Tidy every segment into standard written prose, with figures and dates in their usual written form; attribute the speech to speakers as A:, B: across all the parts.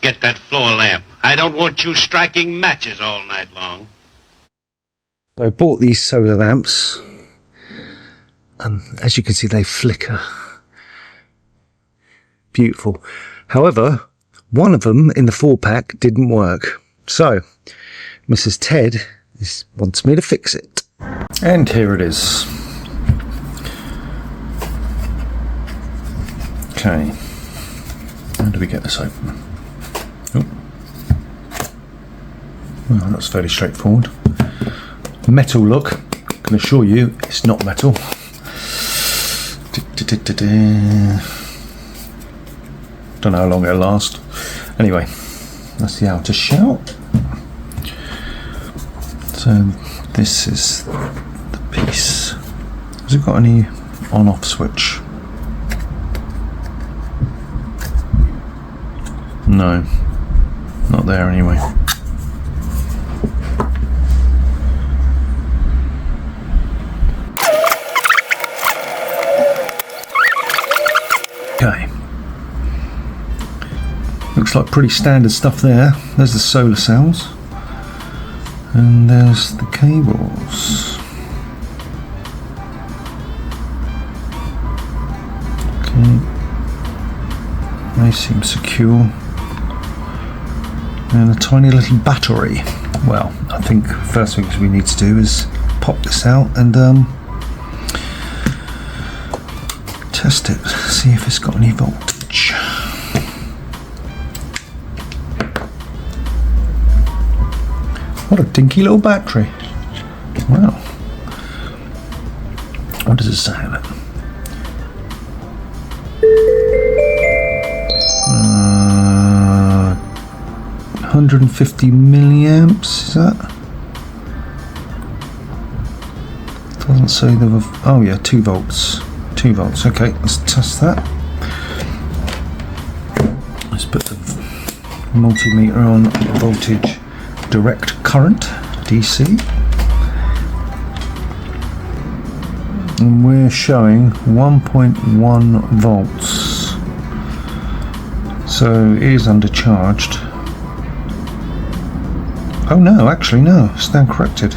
A: Get that floor lamp. I don't want you striking matches all night long.
B: So I bought these solar lamps, and as you can see, they flicker. Beautiful. However, one of them in the 4-pack didn't work. So, Mrs. Ted wants me to fix it. And here it is. Okay. How do we get this open? Oh. Well, that's fairly straightforward. Metal look. I can assure you it's not metal. Don't know how long it'll last. Anyway, that's the outer shell. So this is the piece. Has it got any on-off switch? No, not there anyway. Okay. Looks like pretty standard stuff there. There's the solar cells. And there's the cables. Okay. They seem secure. And a tiny little battery. Well, I think first things we need to do is pop this out and test it, see if it's got any voltage. What a dinky little battery. Wow. What does it say on it? 150 milliamps, is that? Doesn't say the... oh yeah, 2 volts. 2 volts, okay, let's test that. Let's put the multimeter on voltage direct current, DC. And we're showing 1.1 volts. So it is undercharged. Oh no, actually no, stand corrected.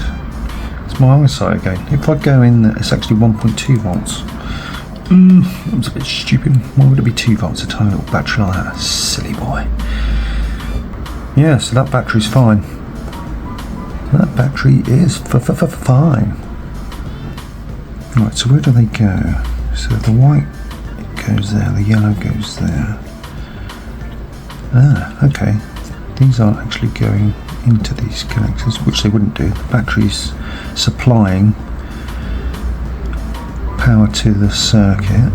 B: It's my eyesight again. If I go in, it's actually 1.2 volts. That was a bit stupid. Why would it be 2 volts? A tiny little battery like that? Silly boy. Yeah, so that battery's fine. That battery is fine. Right, so where do they go? So the white goes there, the yellow goes there. Ah, okay. These aren't actually going into these connectors, which they wouldn't do. The battery's supplying power to the circuit.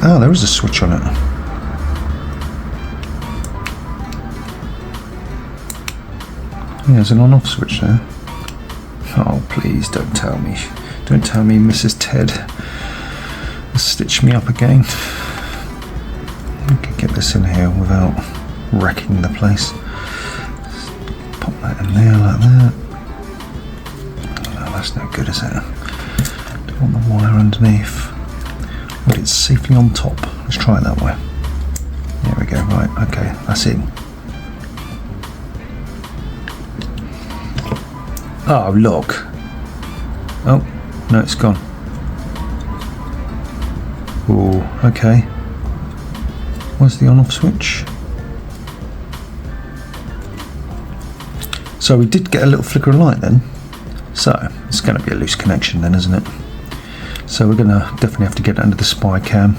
B: Oh, there is a switch on it. Yeah, there's an on-off switch there. Oh, please don't tell me. Don't tell me Mrs. Ted will stitch me up again. I can get this in here without wrecking the place. Just pop that in there like that. Oh, that's no good, is it? Don't want the wire underneath. But it's safely on top. Let's try it that way. There we go, right, okay, that's in. Oh, look. Oh, no, it's gone. Oh, okay. Where's the on-off switch? So we did get a little flicker of light then. So, it's going to be a loose connection then, isn't it? So we're going to definitely have to get it under the spy cam.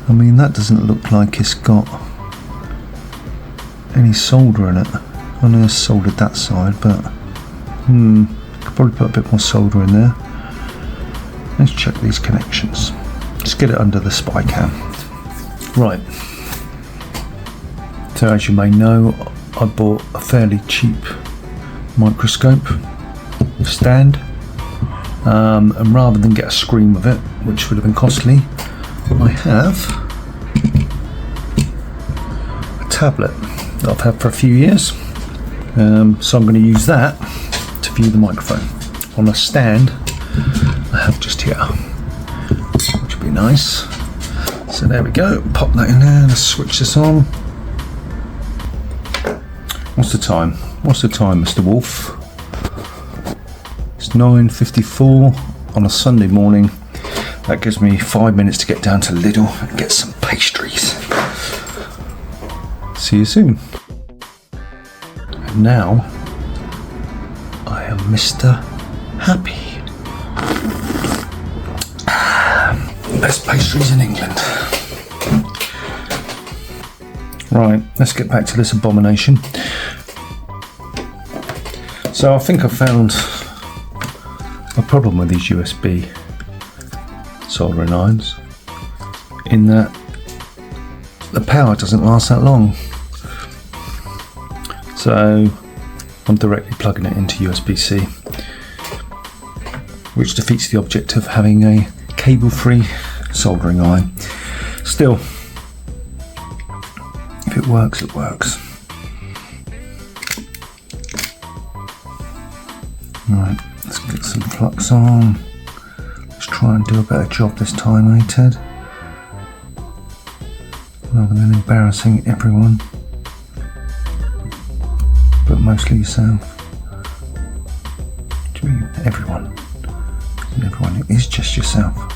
B: I mean, that doesn't look like it's got any solder in it. I know it's soldered that side, but could probably put a bit more solder in there. Let's check these connections. Let's get it under the spy cam. Right. So as you may know, I bought a fairly cheap microscope stand. And rather than get a screen with it, which would have been costly, I have a tablet that I've had for a few years. So I'm going to use that view the microphone on a stand I have just here, which would be nice. So there we go, pop that in there, let's switch this on. What's the time? What's the time, Mr. Wolf? It's 9:54 on a Sunday morning. That gives me 5 minutes to get down to Lidl and get some pastries. See you soon. And now, I am Mr. Happy. Best pastries in England. Right, let's get back to this abomination. So I think I found a problem with these USB soldering irons, in that the power doesn't last that long. So I'm directly plugging it into USB-C, which defeats the object of having a cable-free soldering iron. Still, if it works, it works. Right, let's get some flux on. Let's try and do a better job this time, eh, Ted? Rather than embarrassing everyone, but mostly yourself. What do you mean, everyone? And everyone is just yourself.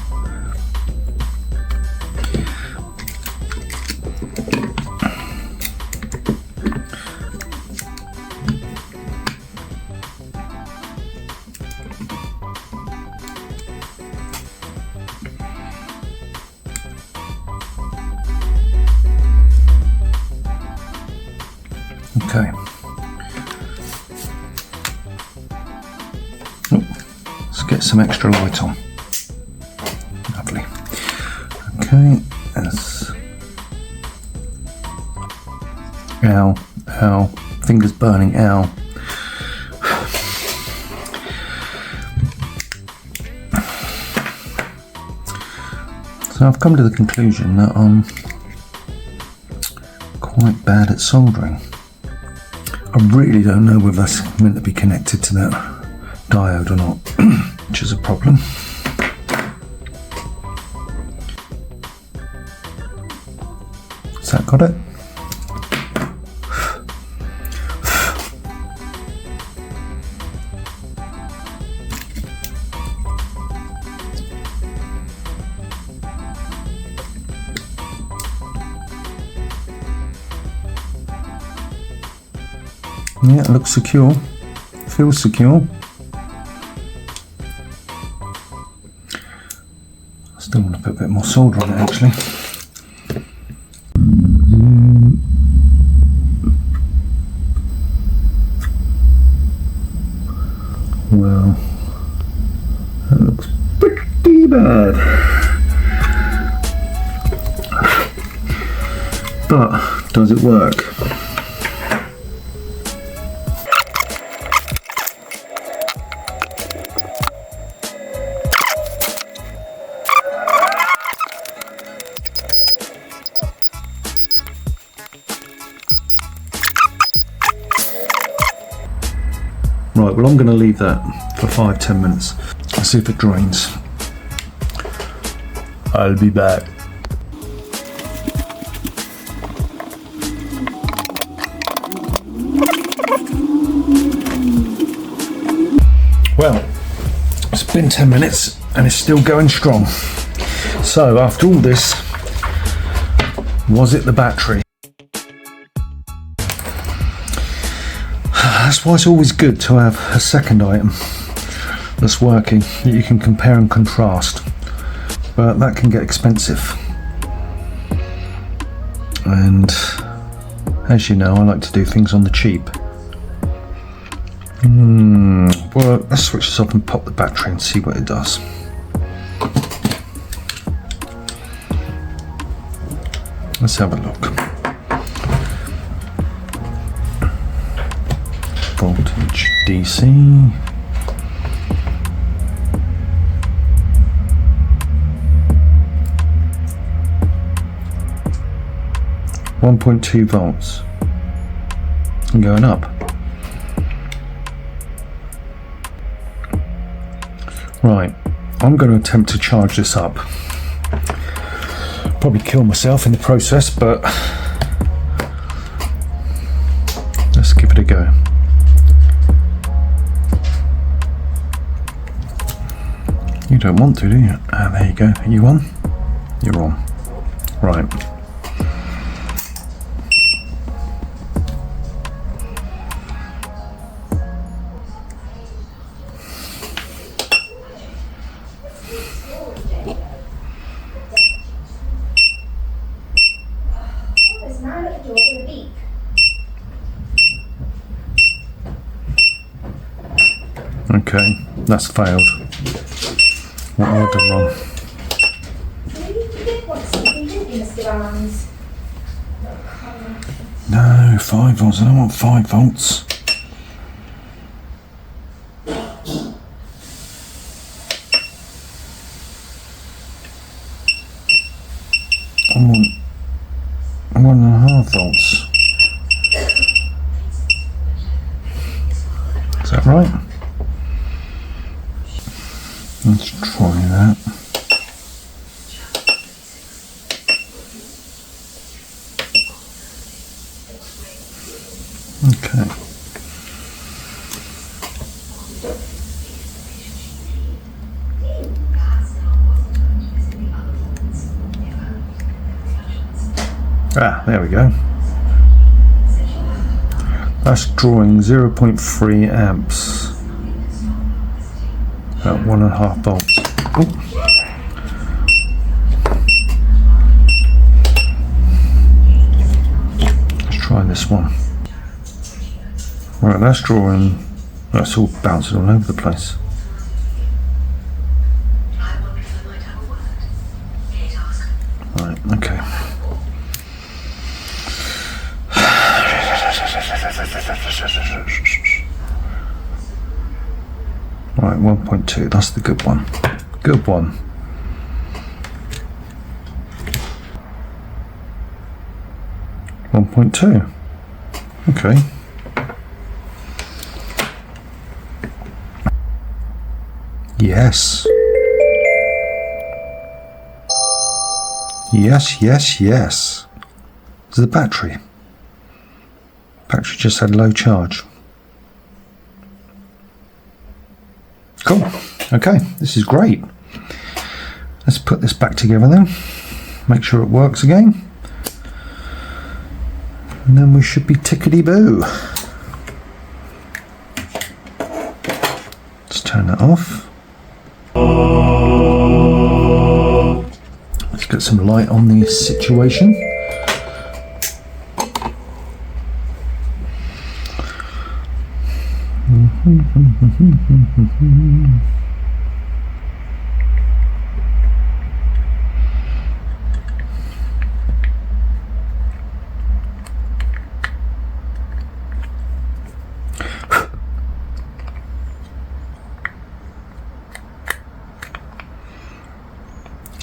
B: Okay. Oh, let's get some extra light on. Lovely. Okay, that's... Ow, ow, fingers burning, ow. So I've come to the conclusion that I'm quite bad at soldering. I really don't know whether that's meant to be connected to that diode or not, which is a problem. Has that got it? Yeah, it looks secure, feels secure. I still want to put a bit more solder on it actually. Well, that looks pretty bad. But, does it work? Right, well I'm going to leave that for 5-10 minutes. Let's see if it drains. I'll be back. Well, it's been 10 minutes and it's still going strong. So after all this, was it the battery? That's why it's always good to have a second item that's working that you can compare and contrast, but that can get expensive. And as you know, I like to do things on the cheap. Well, let's switch this off and pop the battery and see what it does. Let's have a look. Voltage DC. 1.2 volts. And going up. Right, I'm going to attempt to charge this up. Probably kill myself in the process, but let's give it a go. You don't want to, do you? Ah, there you go. Are you on? You're on. Right.
C: There's a man at the door with a beep.
B: Okay, that's failed. What have I done wrong?
C: You did want something, didn't you, Mr. Barnes?
B: No, 5 volts. I don't want 5 volts. I want 1.5 volts. Is that right? Let's try that. Okay. Ah, there we go. That's drawing 0.3 amps at 1.5 volts. Ooh. Let's try this one. Right, that's drawing, that's all bouncing all over the place. Right, okay. Right, 1.2, that's the good one. Good one. .2. Okay. Yes. Yes, yes, yes. It's the battery. Battery just had low charge. Cool. Okay, this is great. Let's put this back together then. Make sure it works again. And then we should be tickety-boo. Let's turn that off. Let's get some light on the situation.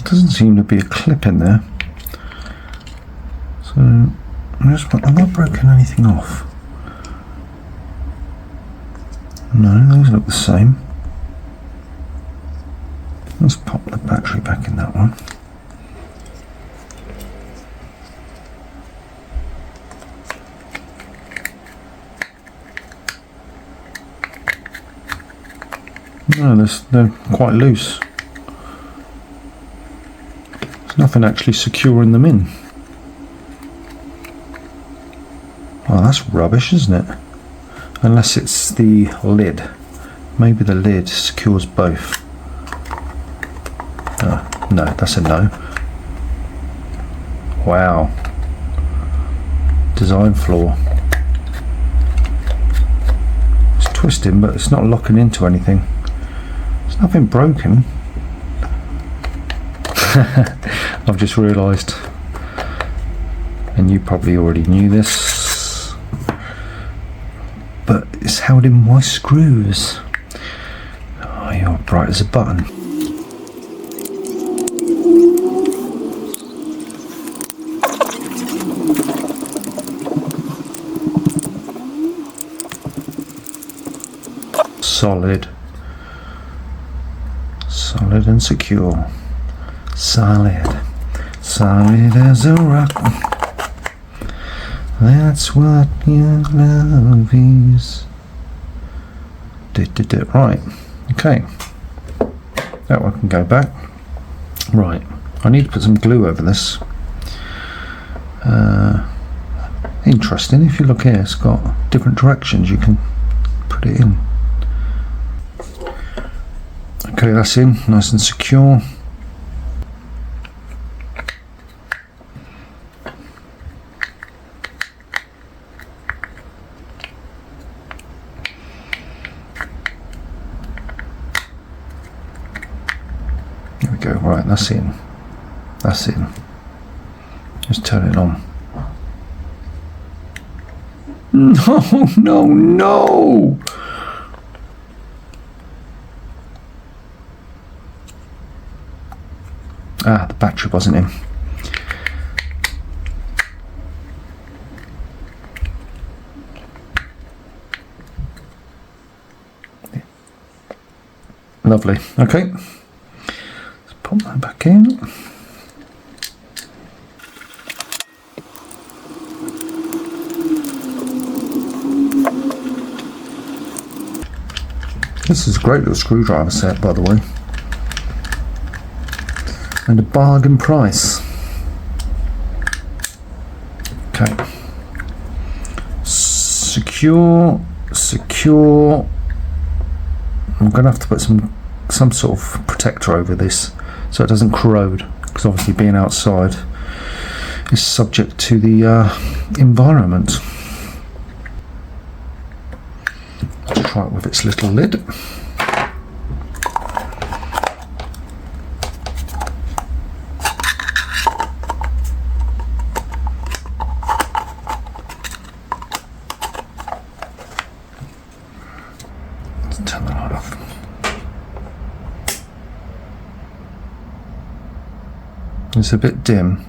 B: Doesn't seem to be a clip in there, so I'm not broken anything off. No, those look the same. Let's pop the battery back in that one. No, they're quite loose. Nothing actually securing them in. Oh, that's rubbish, isn't it? Unless it's the lid. Maybe the lid secures both. Oh, no, that's a no. Wow. Design flaw. It's twisting, but it's not locking into anything. There's nothing broken. I've just realised, and you probably already knew this, but it's held in my screws. Oh, you're bright as a button. Solid. Solid and secure. Solid. Solid as a rock. That's what your love is. Right. Okay. That one can go back. Right. I need to put some glue over this. Interesting. If you look here, it's got different directions you can put it in. Okay, that's in. Nice and secure. There we go. Right, that's in. That's in. Just turn it on. No, no, no! Ah, the battery wasn't in. Lovely. Okay. Let's pop that back in. This is a great little screwdriver set, by the way. And a bargain price. Okay. Secure. I'm going to have to put some sort of protector over this so it doesn't corrode, because obviously being outside is subject to the environment. Let's try it with its little lid. Turn the light off. It's a bit dim.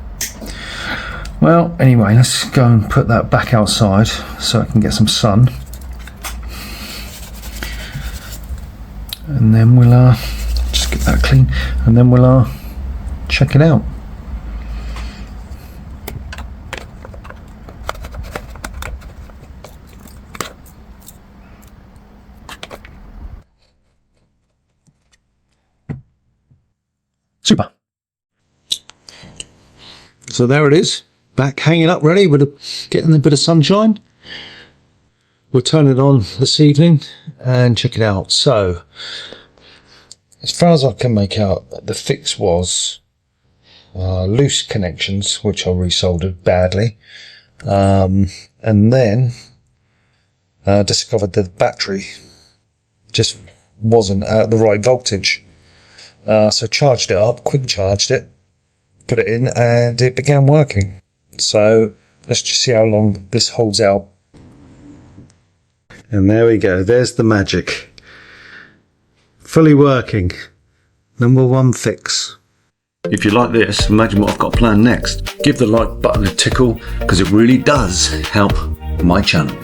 B: Well, anyway, let's go and put that back outside so I can get some sun. And then we'll just get that clean, and then we'll check it out. Super. So there it is, back hanging up ready, getting a bit of sunshine. We'll turn it on this evening and check it out. So, as far as I can make out, the fix was loose connections, which I resoldered badly, and then discovered that the battery just wasn't at the right voltage. So charged it up, quick charged it, put it in, and it began working. So let's just see how long this holds out. And there we go, there's the magic. Fully working. Number one fix. If you like this, imagine what I've got planned next. Give the like button a tickle, because it really does help my channel.